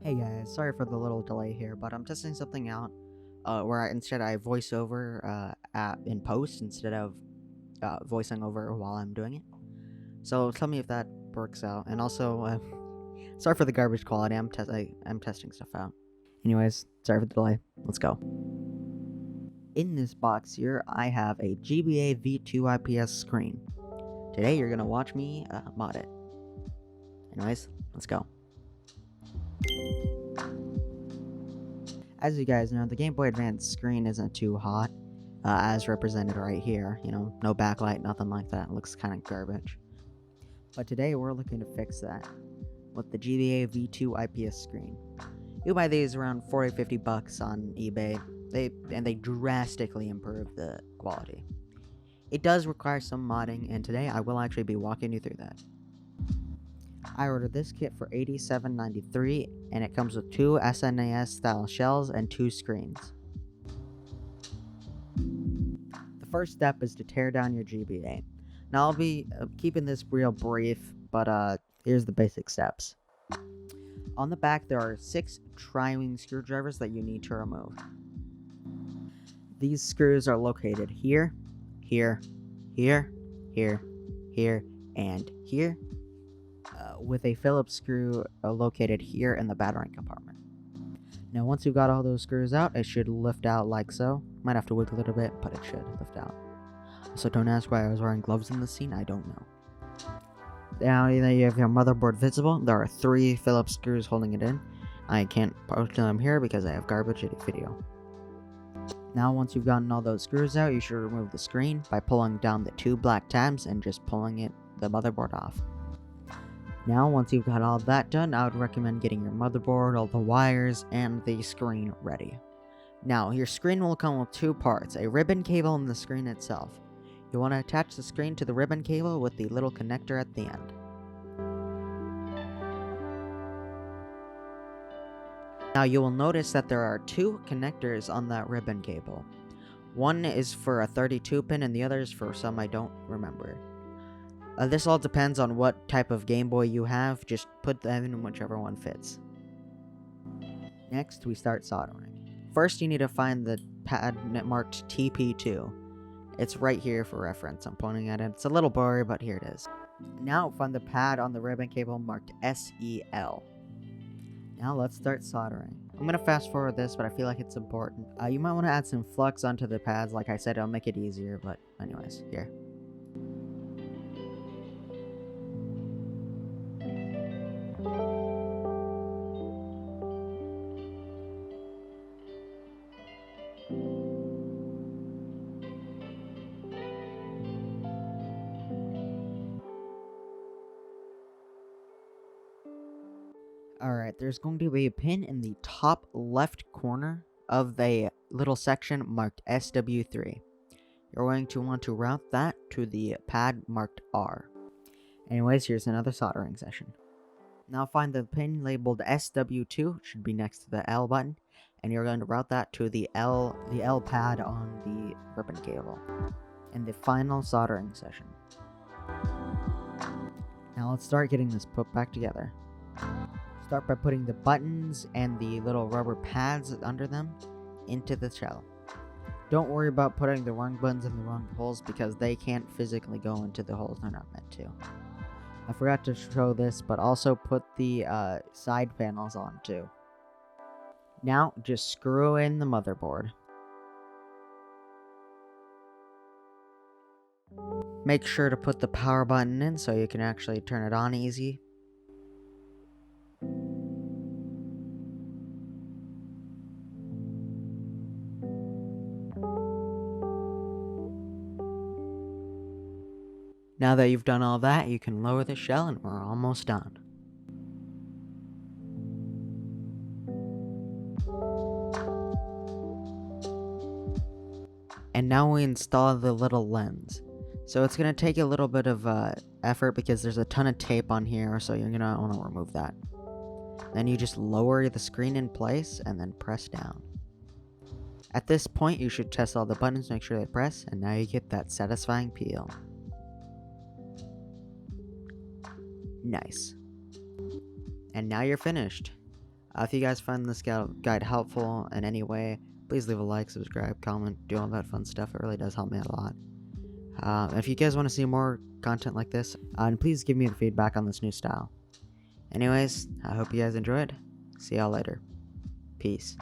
Hey guys, sorry for the little delay here, but I'm testing something out where I voice over in post instead of voicing over while I'm doing it. So tell me if that works out. And also, sorry for the garbage quality. I'm testing stuff out. Anyways, sorry for the delay. Let's go. In this box here, I have a GBA V2 IPS screen. Today, you're gonna watch me mod it. Anyways, let's go. As you guys know, the Game Boy Advance screen isn't too hot, as represented right here. You know, no backlight, nothing like that. It looks kind of garbage. But today we're looking to fix that with the GBA V2 IPS screen. You buy these around 40-50 bucks on eBay. They drastically improve the quality. It does require some modding, and today I will actually be walking you through that. I ordered this kit for $87.93, and it comes with 2 SNES style shells and 2 screens. The first step is to tear down your GBA. Now I'll be keeping this real brief, but here's the basic steps. On the back there are 6 tri-wing screwdrivers that you need to remove. These screws are located here, here, here, here, here, and here, with a Phillips screw located here in the battery compartment. Now once you've got all those screws out, it should lift out like so. Might have to wiggle a little bit, but it should lift out. So don't ask why I was wearing gloves in this scene, I don't know. Now you have your motherboard visible. There are 3 Phillips screws holding it in. I can't post them here because I have garbage video. Now once you've gotten all those screws out, you should remove the screen by pulling down the 2 black tabs and just pulling the motherboard off. Now once you've got all that done, I would recommend getting your motherboard, all the wires, and the screen ready. Now your screen will come with 2 parts, a ribbon cable and the screen itself. You want to attach the screen to the ribbon cable with the little connector at the end. Now you will notice that there are 2 connectors on that ribbon cable. One is for a 32 pin and the other is for some I don't remember. This all depends on what type of Game Boy you have, just put them in whichever one fits. Next, we start soldering. First, you need to find the pad marked TP2. It's right here for reference, I'm pointing at it. It's a little blurry, but here it is. Now, find the pad on the ribbon cable marked SEL. Now, let's start soldering. I'm going to fast forward this, but I feel like it's important. You might want to add some flux onto the pads, like I said, it'll make it easier, but anyways, here. Alright, there's going to be a pin in the top left corner of the little section marked SW3. You're going to want to route that to the pad marked R. Anyways, here's another soldering session. Now find the pin labeled SW2, it should be next to the L button, and you're going to route that to the L pad on the ribbon cable. And the final soldering session. Now let's start getting this put back together. Start by putting the buttons and the little rubber pads under them into the shell. Don't worry about putting the wrong buttons in the wrong holes because they can't physically go into the holes they're not meant to. I forgot to show this, but also put the side panels on too. Now just screw in the motherboard. Make sure to put the power button in so you can actually turn it on easy. Now that you've done all that, you can lower the shell and we're almost done. And now we install the little lens. So it's going to take a little bit of effort because there's a ton of tape on here, so you're going to want to remove that. Then you just lower the screen in place and then press down. At this point, you should test all the buttons, make sure they press, and now you get that satisfying peel. Nice. And now you're finished. If you guys find this guide helpful in any way, please leave a like, subscribe, comment, do all that fun stuff. It really does help me out a lot. If you guys want to see more content like this, and please give me the feedback on this new style. Anyways, I hope you guys enjoyed. See y'all later. Peace.